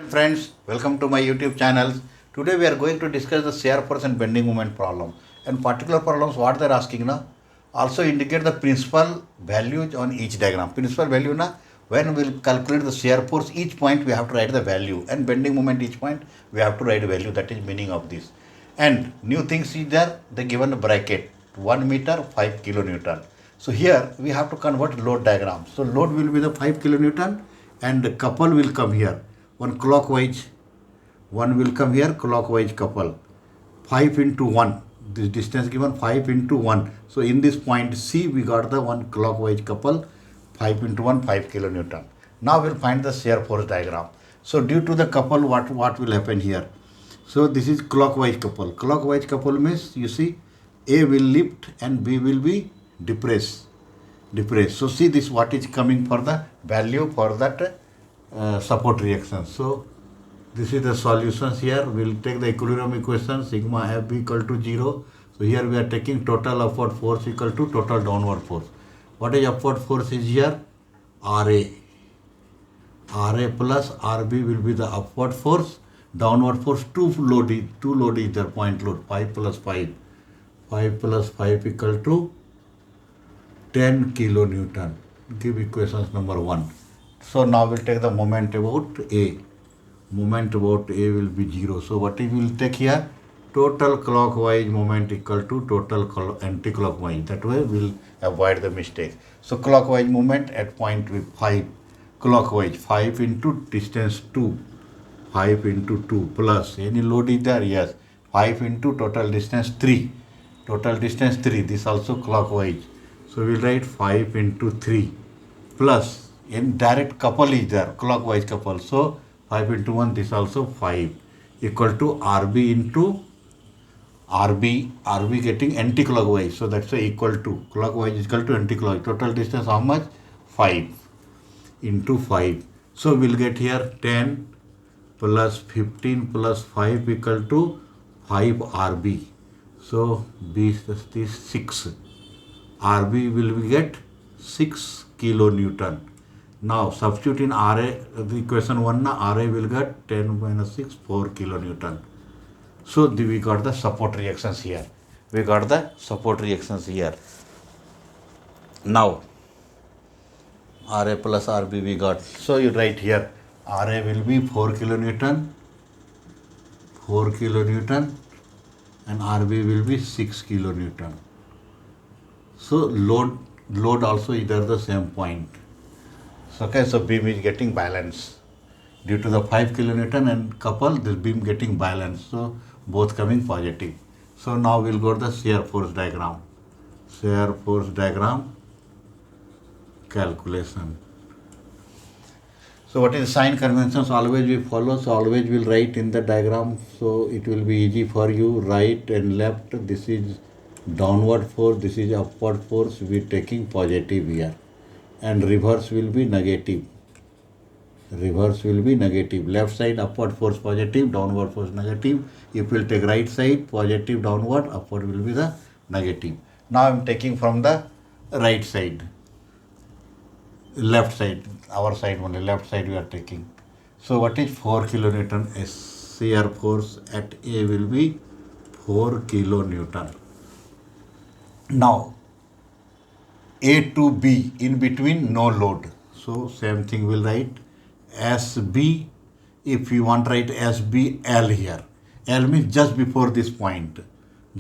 Friends, welcome to my YouTube channel. Today we are going to discuss the shear force and bending moment problem. And particular problems what they are asking now also indicate the principal values on each diagram. Principal value na when we will calculate the shear force each point we have to write the value and bending moment each point we have to write a value, that is meaning of this. And new things is there, they given a bracket 1 meter 5 kilonewton. So here we have to convert load diagram. So load will be the 5 kilonewton and the couple will come here. One clockwise, one will come here, clockwise couple. 5 into 1, this distance given 5 into 1. So in this point C, we got the one clockwise couple, 5 into 1, 5 kilonewton. Now we'll find the shear force diagram. So due to the couple, what will happen here? So this is clockwise couple. Clockwise couple means, you see, A will lift and B will be depressed. So see this, what is coming for the value for that support reaction. So this is the solutions here. We'll take the equilibrium equation sigma F b equal to 0. So here we are taking total upward force equal to total downward force. What is upward force is here? RA. RA plus RB will be the upward force. Downward force, two load is there, point load, 5 plus 5. 5 plus 5 equal to 10 kilonewton. Give equations number 1. So now we'll take the moment about A. Moment about A will be 0. So what we will take here? Total clockwise moment equal to total anti-clockwise. That way we'll avoid the mistake. So clockwise moment at point with 5. Clockwise 5 into distance 2. 5 into 2 plus any load is there? Yes. 5 into total distance 3. Total distance 3. This also clockwise. So we'll write 5 into 3 plus in direct couple is there, clockwise couple. So 5 into 1, this also 5 equal to RB into RB getting anti-clockwise. So that's equal to clockwise is equal to anti-clockwise. Total distance how much? 5 into 5. So we'll get here 10 plus 15 plus 5 equal to 5 RB. So this 6. RB will we get 6 kilonewton. Now substitute in RA, the equation 1 na RA will get 10 minus 6, 4 kilonewton. So we got the support reactions here. Now RA plus RB we got. So you write here RA will be 4 kilonewton and RB will be 6 kilonewton. So load also either the same point. Okay, so beam is getting balanced. Due to the 5 kilonewton and couple, this beam getting balanced. So both coming positive. So now we'll go to the shear force diagram. Shear force diagram calculation. So what is sign conventions? Always we follow. So always we'll write in the diagram. So it will be easy for you. Right and left. This is downward force. This is upward force. We taking positive here. And reverse will be negative. Left side upward force positive, downward force negative. If we'll take right side positive, downward, upward will be the negative. Now I'm taking from the right side. Left side, our side only, left side we are taking. So what is 4 kilonewton? Shear force at A will be 4 kilonewton. Now A to B, in between no load. So same thing we'll write SB. If you want to write SBL here. L means just before this point.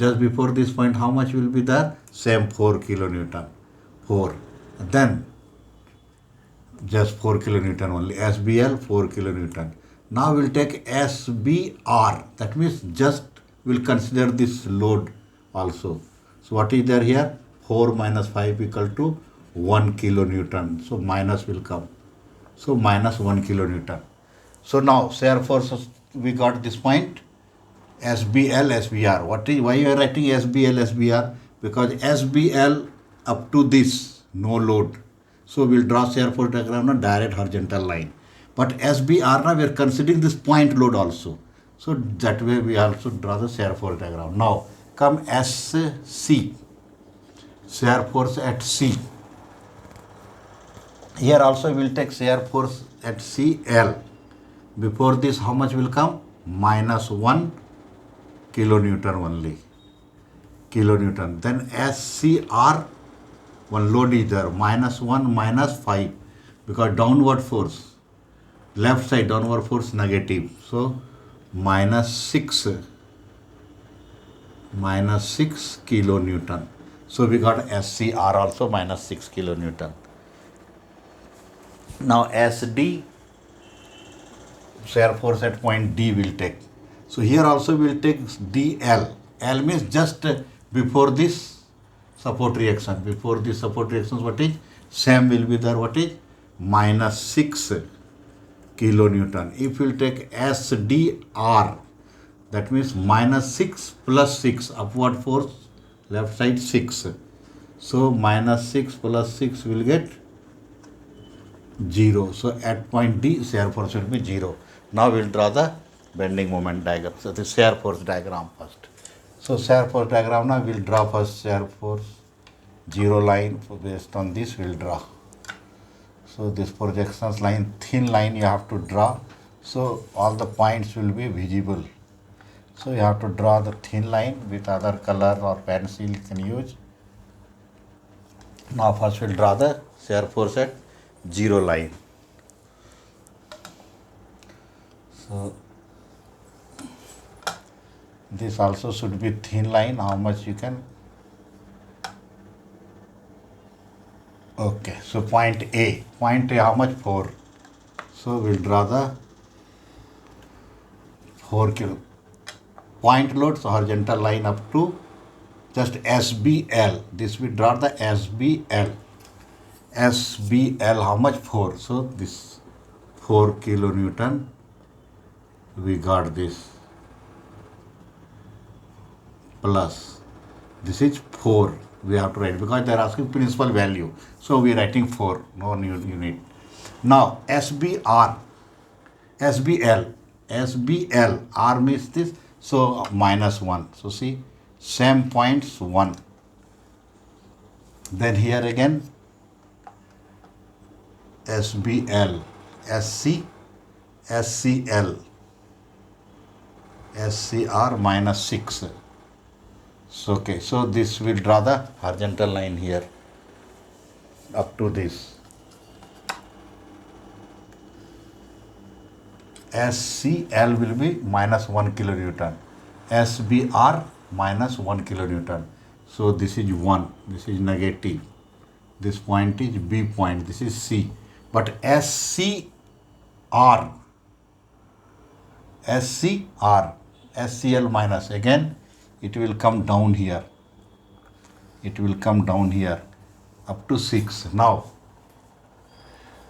How much will be there? Same 4 kilonewton. 4. Then just 4 kilonewton only. SBL 4 kilonewton. Now we'll take SBR. That means just we'll consider this load also. So what is there here? 4 minus 5 equal to 1 kilonewton. So minus will come. So minus 1 kilonewton. So now shear force we got this point. SBL, SBR. Why you are writing SBL, SBR? Because SBL up to this no load. So we'll draw shear force diagram on direct horizontal line. But SBR now we are considering this point load also. So that way we also draw the shear force diagram. Now come SC. Shear force at C. Here also we will take shear force at CL. Before this, how much will come? Minus 1 kilonewton only. Kilonewton. Then SCR, one load is there, minus 1 minus 5, because downward force, left side downward force negative. So minus 6 kilonewton. So we got SCR also minus 6 kilonewton. Now SD, shear force at point D will take. So here also we will take DL. L means just before this support reaction. Before this support reactions, what is? SAM will be there, what is? Minus 6 kilonewton. If you will take SDR, that means minus 6 plus 6, upward force, left side 6. So minus 6 plus 6 will get 0. So at point D, shear force will be 0. Now we will draw the bending moment diagram. So the shear force diagram first. So shear force diagram, now we will draw first shear force 0 line. So based on this we will draw. So this projections line, thin line you have to draw. So all the points will be visible. So you have to draw the thin line with other color or pencil you can use. Now first we will draw the shear force at 0 line. So this also should be thin line. How much you can? Okay, so point A. Point A, how much? 4. So we'll draw the 4 kilo. Point load, so horizontal line up to just SBL. This we draw the SBL. SBL, how much? 4. So this 4 kilonewton. We got this. Plus, this is 4. We have to write because they are asking principal value. So we are writing 4. No new unit. Now SBR, SBL, R means this. So minus 1. So see, same points 1. Then here again SBL, SC, SCL, SCR minus 6. So, okay, so this will draw the horizontal line here up to this. SCL will be minus 1 kilonewton. SBR minus 1 kilonewton. So this is 1, this is negative. This point is B point, this is C. But SCR, SCL minus, again it will come down here. It will come down here up to 6. Now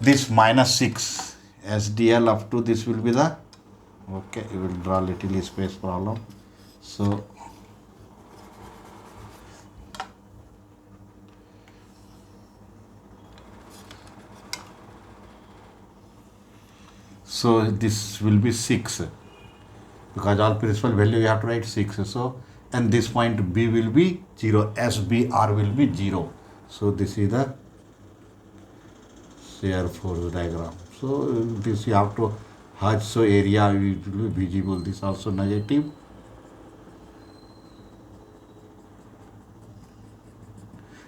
this minus 6 SDL up to this will be the, okay, you will draw little space problem. So this will be 6 because all principal value you have to write 6. So and this point B will be 0, SBR will be 0. So this is the shear force diagram. So this you have to hide, so area will be visible. This also negative.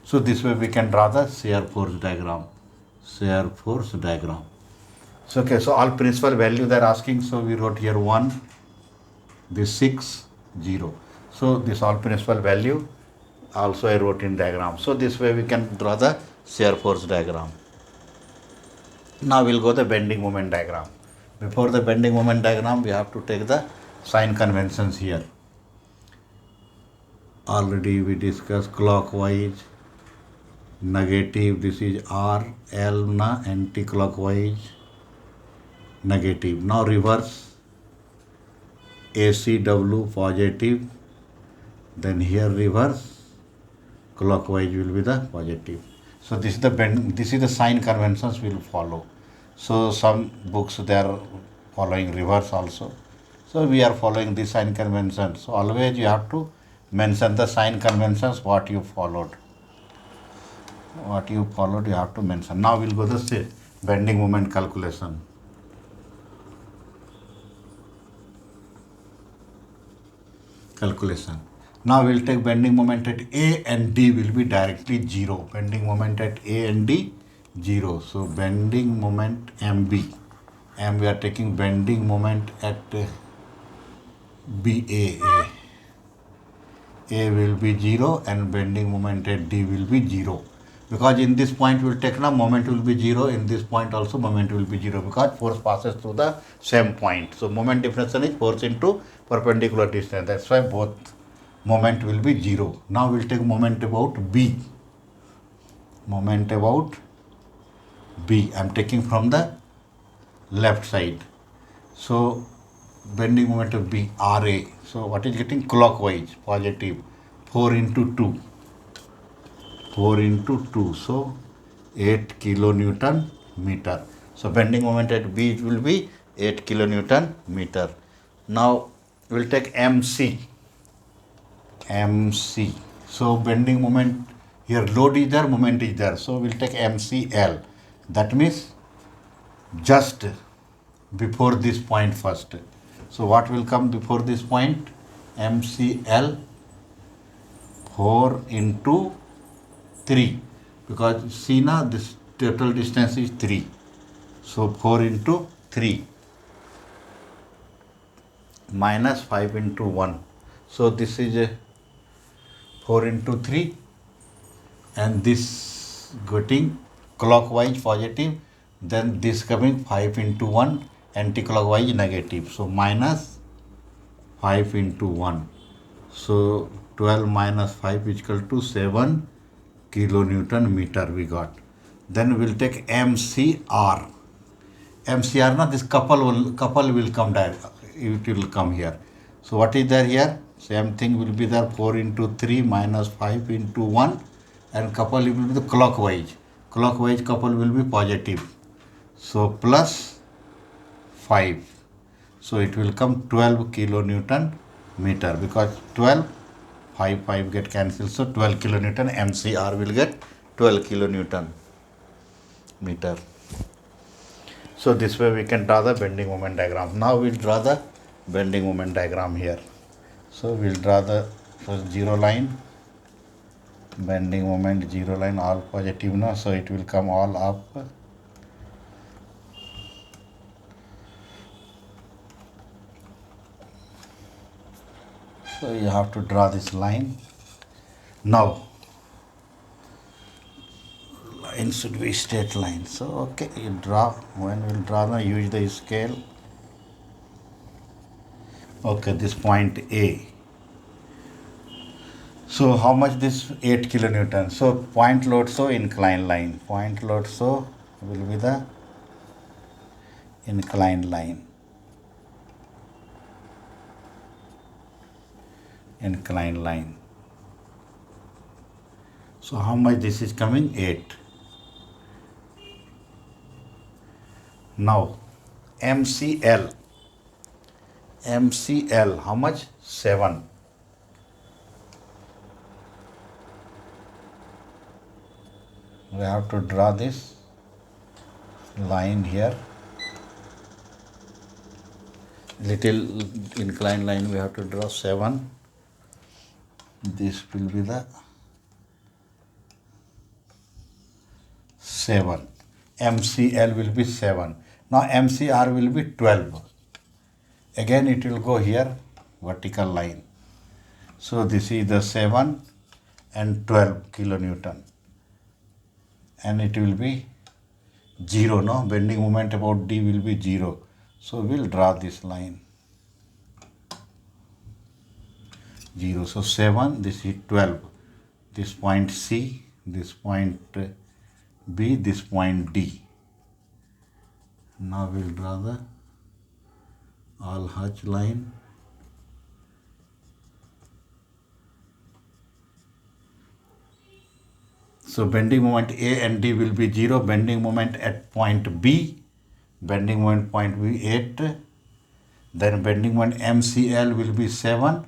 So this way we can draw the shear force diagram. Shear force diagram. So okay, so all principal value they are asking. So we wrote here 1, this 6, 0. So this all principal value also I wrote in diagram. So this way we can draw the shear force diagram. Now we'll go the bending moment diagram. Before the bending moment diagram, we have to take the sign conventions here. Already we discussed clockwise, negative, this is R, L na anti-clockwise, negative. Now reverse, ACW positive, then here reverse, clockwise will be the positive. So this is the bend, this is the sign conventions we will follow. So some books they are following reverse also. So we are following the sign conventions. So always you have to mention the sign conventions what you followed. What you followed you have to mention. Now we'll go to the bending moment calculation. calculation. Now we'll take bending moment at A and D will be directly 0. Bending moment at A and D 0. So bending moment MB. And we are taking bending moment at BA. A will be 0 and bending moment at D will be 0. Because in this point we will take now moment will be 0, in this point also moment will be 0 because force passes through the same point. So moment definition is force into perpendicular distance. That's why both moment will be 0. Now we'll take moment about B. Moment about B. I'm taking from the left side. So bending moment of B, RA. So what is getting clockwise, positive, 4 into 2. 4 into 2. So 8 kilonewton meter. So bending moment at B it will be 8 kilonewton meter. Now we'll take MC. MC. So bending moment, here load is there, moment is there. So we'll take MCL. That means just before this point first. So what will come before this point? MCL 4 into 3. Because see now this total distance is 3. So 4 into 3 minus 5 into 1. So this is 4 into 3 and this getting clockwise positive, then this coming 5 into 1 anti-clockwise negative. So minus 5 into 1. So 12 minus 5 is equal to 7 kilonewton meter we got. Then we'll take MCR. MCR now this couple will come direct. It will come here. So what is there here? Same thing will be there, 4 into 3 minus 5 into 1 and couple will be the clockwise. Clockwise couple will be positive. So plus 5. So it will come 12 kilonewton meter because 12, 5 get cancelled. So 12 kilonewton, MCR will get 12 kilonewton meter. So this way we can draw the bending moment diagram. Now we'll draw the bending moment diagram here. So we'll draw the first 0 line, bending moment 0 line, all positive now. So it will come all up. So you have to draw this line. Now line should be straight line. So okay, you draw. When we'll draw now, use the scale. Okay, this point A. So how much this 8 kilonewton? So point load, so inclined line. Point load, so will be the inclined line. Inclined line. So how much this is coming? 8. Now MCL. MCL, how much? 7. We have to draw this line here. Little inclined line we have to draw, 7. This will be the 7. MCL will be 7. Now MCR will be 12. Again it will go here, vertical line. So this is the 7 and 12 kilonewton. And it will be 0, no? Bending moment about D will be 0. So we'll draw this line. 0. So 7, this is 12. This point C, this point B, this point D. Now we'll draw the all hatch line. So bending moment A and D will be 0. Bending moment at point B. Bending moment point B 8. Then bending moment MCL will be 7.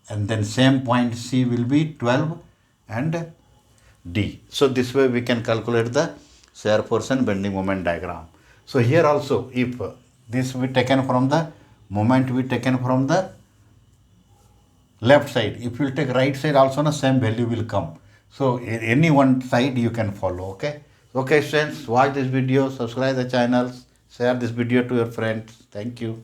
And then same point C will be 12 and D. So this way we can calculate the shear force and bending moment diagram. So here also, if this we taken from the moment we taken from the left side. If you take right side also, the same value will come. So any one side you can follow. Okay. Okay, friends, watch this video, subscribe the channels, share this video to your friends. Thank you.